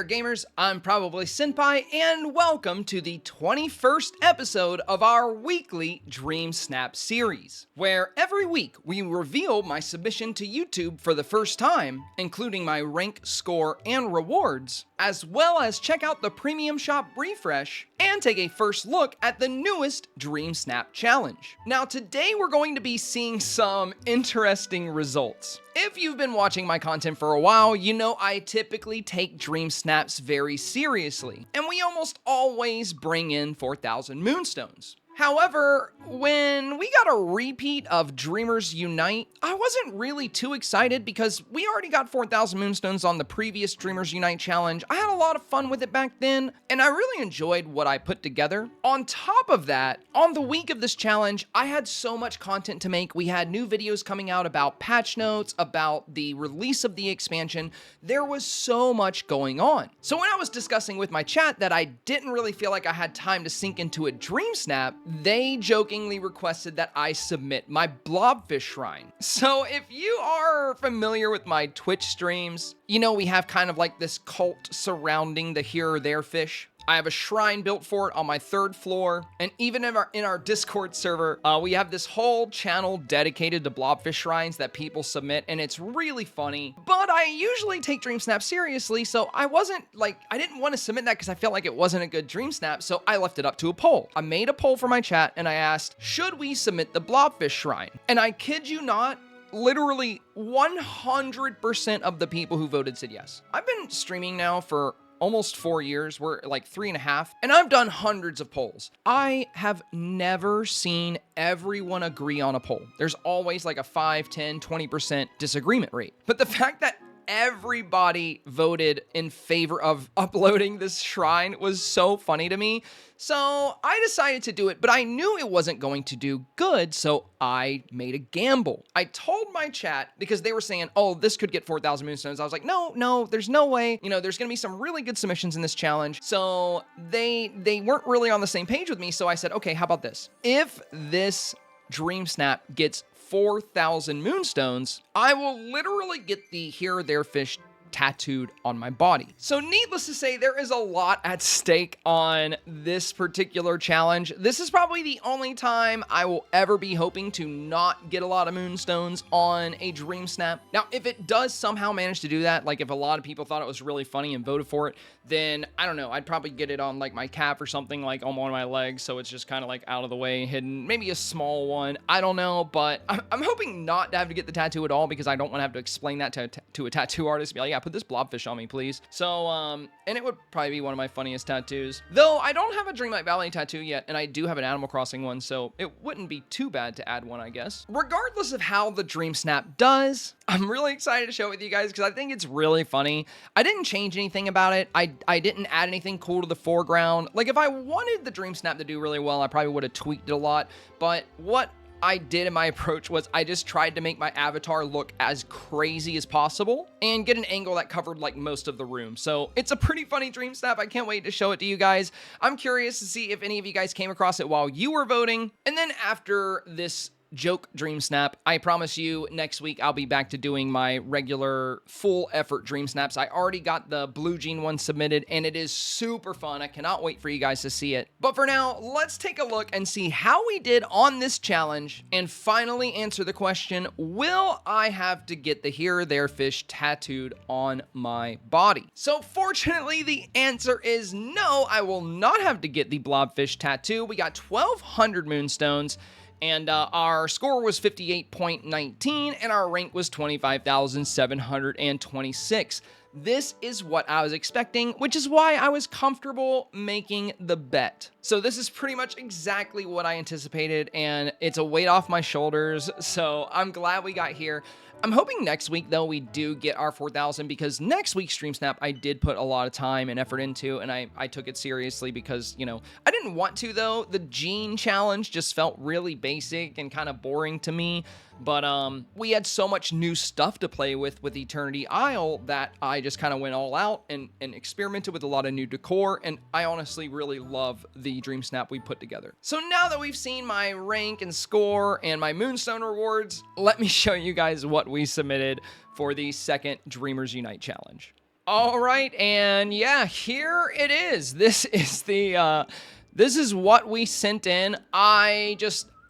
there, gamers. I'm Probably Senpai, and welcome to the 21st episode of our weekly Dreamsnap series, where every week we reveal my submission to YouTube for the first time, including my rank, score, and rewards, as well as check out the Premium Shop refresh and take a first look at the newest Dreamsnap challenge. Now, today we're going to be seeing some interesting results. If you've been watching my content for a while, you know I typically take Dreamsnaps very seriously, and we almost always bring in 4,000 Moonstones. However, when we got a repeat of Dreamers Unite, I wasn't really too excited because we already got 4,000 Moonstones on the previous Dreamers Unite challenge. I had a lot of fun with it back then, and I really enjoyed what I put together. On top of that, on the week of this challenge, I had so much content to make. We had new videos coming out about patch notes, about the release of the expansion. There was so much going on. So when I was discussing with my chat that I didn't really feel like I had time to sink into a Dreamsnap, they jokingly requested that I submit my Blobfish Shrine. So if you are familiar with my Twitch streams, you know we have kind of like this cult surrounding the here or there fish. I have a shrine built for it on my 3rd floor, and even in our Discord server, we have this whole channel dedicated to blobfish shrines that people submit, and it's really funny. But I usually take Dreamsnap seriously, so I didn't want to submit that because I felt like it wasn't a good Dreamsnap, so I left it up to a poll. I made a poll for my chat, and I asked, should we submit the blobfish shrine? And I kid you not, literally 100% of the people who voted said yes. I've been streaming now for almost 4 years. We're like 3.5, and I've done hundreds of polls. I have never seen everyone agree on a poll. There's always like a 5, 10, 20% disagreement rate. But the fact that everybody voted in favor of uploading this shrine was so funny to me. So I decided to do it, but I knew it wasn't going to do good, so I made a gamble. I told my chat, because they were saying, oh, this could get 4,000 Moonstones. I was like, no, there's no way. You know, there's gonna be some really good submissions in this challenge. So they weren't really on the same page with me, so I said, okay, how about this? If this Dreamsnap gets 4,000 Moonstones, I will literally get the here or there fish tattooed on my body. So needless to say, there is a lot at stake on this particular challenge. This is probably the only time I will ever be hoping to not get a lot of Moonstones on a Dreamsnap. Now, if it does somehow manage to do that, like if a lot of people thought it was really funny and voted for it, then I don't know, I'd probably get it on like my calf or something, like on one of my legs, so it's just kind of like out of the way, hidden, maybe a small one, I don't know, but I'm hoping not to have to get the tattoo at all because I don't want to have to explain that to a tattoo artist, be like, yeah, put this blobfish on me, please. So, and it would probably be one of my funniest tattoos. Though I don't have a Dreamlight Valley tattoo yet, and I do have an Animal Crossing one, so it wouldn't be too bad to add one, I guess. Regardless of how the Dreamsnap does, I'm really excited to show it with you guys because I think it's really funny. I didn't change anything about it. I didn't add anything cool to the foreground. Like, if I wanted the Dreamsnap to do really well, I probably would have tweaked it a lot, but what I did in my approach was I just tried to make my avatar look as crazy as possible and get an angle that covered like most of the room. So it's a pretty funny Dreamsnap. I can't wait to show it to you guys. I'm curious to see if any of you guys came across it while you were voting. And then after this joke Dreamsnap, I promise you next week I'll be back to doing my regular full effort Dreamsnaps. I already got the Blue Jean one submitted and it is super fun. I cannot wait for you guys to see it. But for now, let's take a look and see how we did on this challenge and finally answer the question, will I have to get the here or there fish tattooed on my body? So fortunately, the answer is no, I will not have to get the blobfish tattoo. We got 1,200 Moonstones. And our score was 58.19, and our rank was 25,726. This is what I was expecting, which is why I was comfortable making the bet. So this is pretty much exactly what I anticipated, and it's a weight off my shoulders, so I'm glad we got here. I'm hoping next week, though, we do get our 4,000 because next week's Dreamsnap I did put a lot of time and effort into, and I took it seriously because, you know, I didn't want to, though. The Gene challenge just felt really basic and kind of boring to me. But we had so much new stuff to play with Eternity Isle that I just kind of went all out and experimented with a lot of new decor, and I honestly really love the Dreamsnap we put together. So now that we've seen my rank and score and my Moonstone Rewards, let me show you guys what we submitted for the second Dreamers Unite challenge. All right, and yeah, here it is. This is what we sent in.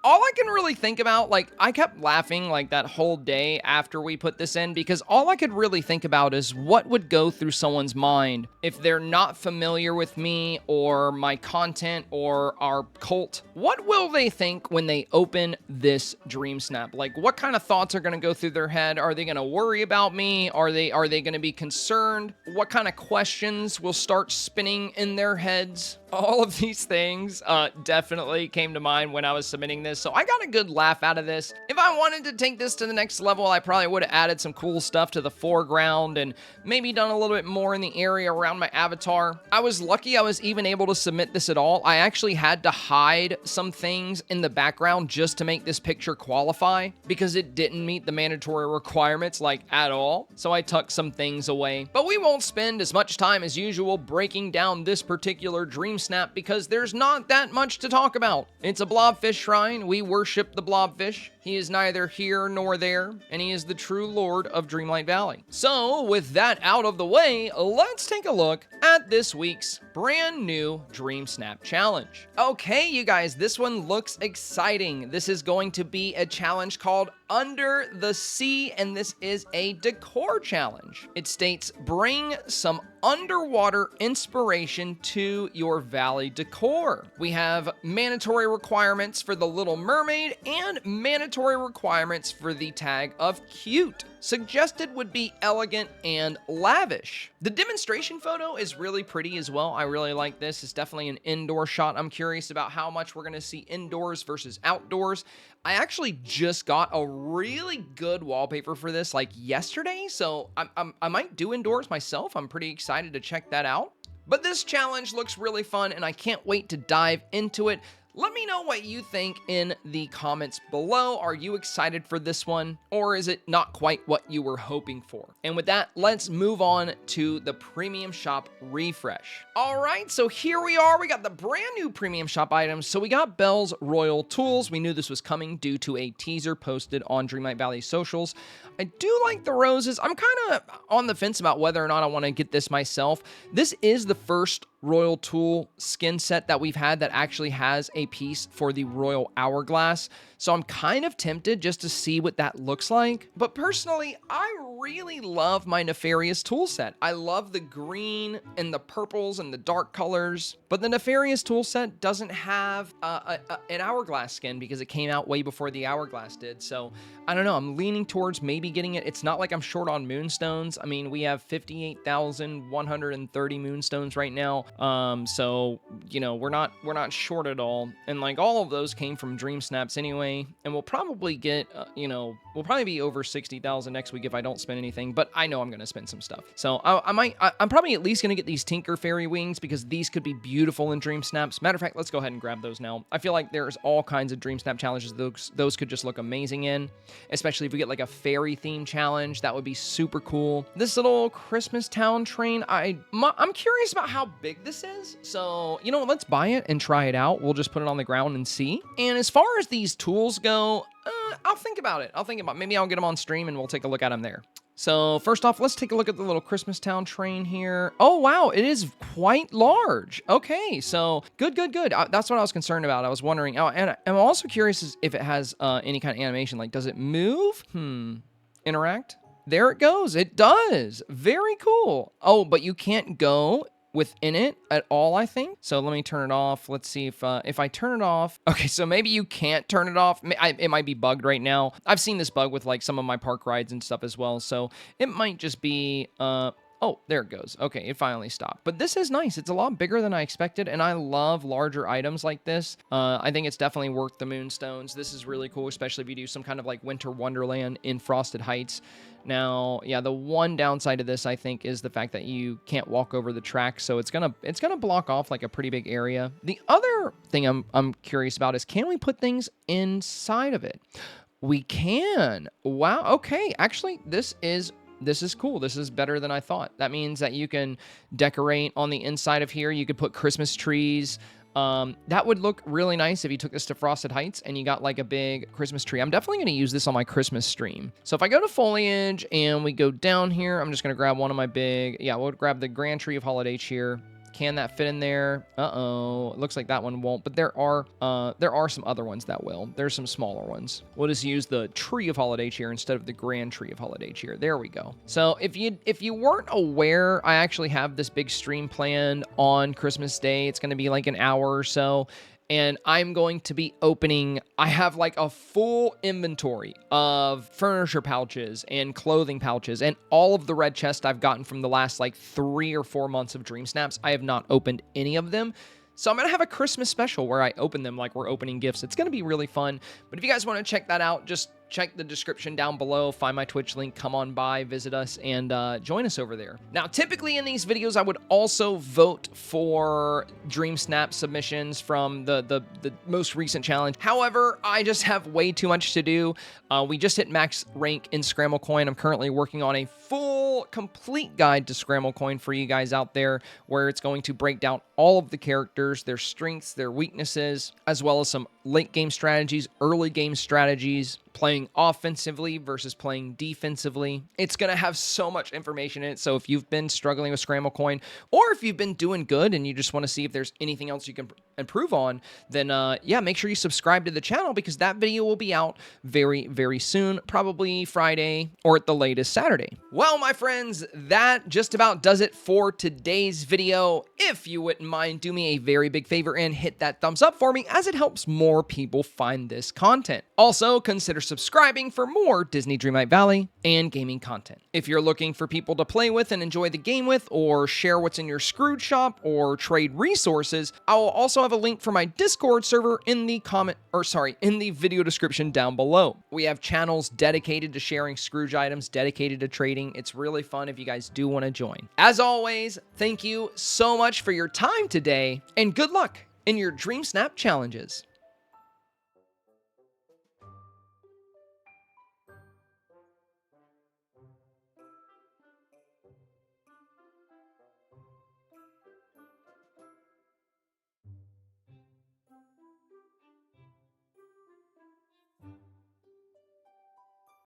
All I can really think about, like, I kept laughing like that whole day after we put this in, because all I could really think about is what would go through someone's mind if they're not familiar with me or my content or our cult. What will they think when they open this Dreamsnap? Like, what kind of thoughts are going to go through their head? Are they going to worry about me? Are they going to be concerned? What kind of questions will start spinning in their heads? All of these things definitely came to mind when I was submitting this, so I got a good laugh out of this. If I wanted to take this to the next level, I probably would have added some cool stuff to the foreground and maybe done a little bit more in the area around my avatar. I was lucky I was even able to submit this at all. I actually had to hide some things in the background just to make this picture qualify because it didn't meet the mandatory requirements like at all, so I tucked some things away. But we won't spend as much time as usual breaking down this particular Dreamsnap because there's not that much to talk about. It's a blobfish shrine. We worship the blobfish. He is neither here nor there, and he is the true lord of Dreamlight Valley. So, with that out of the way, let's take a look at this week's brand new Dreamsnap challenge. Okay, you guys, this one looks exciting. This is going to be a challenge called Under the Sea, and this is a decor challenge. It states, bring some underwater inspiration to your valley decor. We have mandatory requirements for the Little Mermaid and mandatory requirements for the tag of cute. Suggested would be elegant and lavish. The demonstration photo is really pretty as well. I really like this. It's definitely an indoor shot. I'm curious about how much we're going to see indoors versus outdoors. I actually just got a really good wallpaper for this like yesterday, so I might do indoors myself. I'm pretty excited to check that out. But this challenge looks really fun, and I can't wait to dive into it. Let me know what you think in the comments below. Are you excited for this one, or is it not quite what you were hoping for? And with that, let's move on to the premium shop refresh. All right, so here we are. We got the brand new premium shop items. So we got Belle's Royal Tools. We knew this was coming due to a teaser posted on Dreamlight Valley socials. I do like the roses. I'm kind of on the fence about whether or not I want to get this myself. This is the first Royal Tool skin set that we've had that actually has a piece for the Royal Hourglass. So I'm kind of tempted just to see what that looks like. But personally, I really love my Nefarious tool set. I love the green and the purples and the dark colors. But the Nefarious tool set doesn't have an Hourglass skin because it came out way before the Hourglass did. So I don't know. I'm leaning towards maybe getting it. It's not like I'm short on moonstones. I mean, we have 58,130 moonstones right now. So, you know, we're not short at all. And like all of those came from Dreamsnaps anyway. And we'll probably get, we'll probably be over 60,000 next week if I don't spend anything, but I know I'm going to spend some stuff. So I'm probably at least going to get these Tinker Fairy wings because these could be beautiful in Dreamsnaps. Matter of fact, let's go ahead and grab those now. I feel like there's all kinds of Dreamsnap challenges those could just look amazing in, especially if we get like a fairy theme challenge. That would be super cool. This little Christmas town train, I'm curious about how big this is. So, you know, let's buy it and try it out. We'll just put it on the ground and see. And as far as these tools go, I'll think about it. Maybe I'll get them on stream and we'll take a look at them there. So first off, let's take a look at the little Christmas town train here. Oh, wow. It is quite large. Okay. So good. That's what I was concerned about. I was wondering. Oh, and I'm also curious if it has any kind of animation. Like, does it move? Interact? There it goes. It does. Very cool. Oh, but you can't go within it at all, I think. So let me turn it off. Let's see if I turn it off. Okay, so maybe you can't turn it off. It might be bugged right now. I've seen this bug with like some of my park rides and stuff as well. So it might just be, oh, there it goes. Okay, it finally stopped. But this is nice. It's a lot bigger than I expected, and I love larger items like this. I think it's definitely worth the moonstones. This is really cool, especially if you do some kind of like winter wonderland in Frosted Heights. Now, yeah, the one downside of this, I think, is the fact that you can't walk over the track, so it's gonna block off like a pretty big area. The other thing I'm curious about is, can we put things inside of it? We can. Wow. Okay. Actually, this is cool. This is better than I thought. That means that you can decorate on the inside of here. You could put Christmas trees. That would look really nice if you took this to Frosted Heights and you got like a big Christmas tree. I'm definitely going to use this on my Christmas stream. So if I go to foliage and we go down here, I'm just going to grab one of my we'll grab the Grand Tree of Holiday Cheer. Can that fit in there? Uh-oh. It looks like that one won't, but there are some other ones that will. There's some smaller ones. We'll just use the Tree of Holiday Cheer instead of the Grand Tree of Holiday Cheer. There we go. So if you weren't aware, I actually have this big stream planned on Christmas Day. It's going to be like an hour or so. And I'm going to be opening, I have like a full inventory of furniture pouches and clothing pouches and all of the red chests I've gotten from the last like 3 or 4 months of Dream Snaps. I have not opened any of them. So I'm going to have a Christmas special where I open them like we're opening gifts. It's going to be really fun. But if you guys want to check that out, just check the description down below, find my Twitch link, come on by, visit us, and join us over there. Now, typically in these videos, I would also vote for Dreamsnap submissions from the most recent challenge. However, I just have way too much to do. We just hit max rank in Scramble Coin. I'm currently working on a full, complete guide to Scramble Coin for you guys out there, where it's going to break down all of the characters, their strengths, their weaknesses, as well as some late game strategies, early game strategies, playing offensively versus playing defensively. It's going to have so much information in it. So if you've been struggling with Scramble Coin, or if you've been doing good and you just want to see if there's anything else you can improve on, then yeah, make sure you subscribe to the channel, because that video will be out very, very soon, probably Friday or at the latest Saturday. Well, my friends, that just about does it for today's video. If you wouldn't mind, do me a very big favor and hit that thumbs up for me, as it helps more people find this content. Also, consider subscribing for more Disney Dreamlight Valley and gaming content. If you're looking for people to play with and enjoy the game with, or share what's in your Scrooge shop, or trade resources, I will also have a link for my Discord server in the in the video description down below. We have channels dedicated to sharing Scrooge items, dedicated to trading. It's really fun if you guys do want to join. As always, thank you so much for your time today, and good luck in your Dream Snap challenges.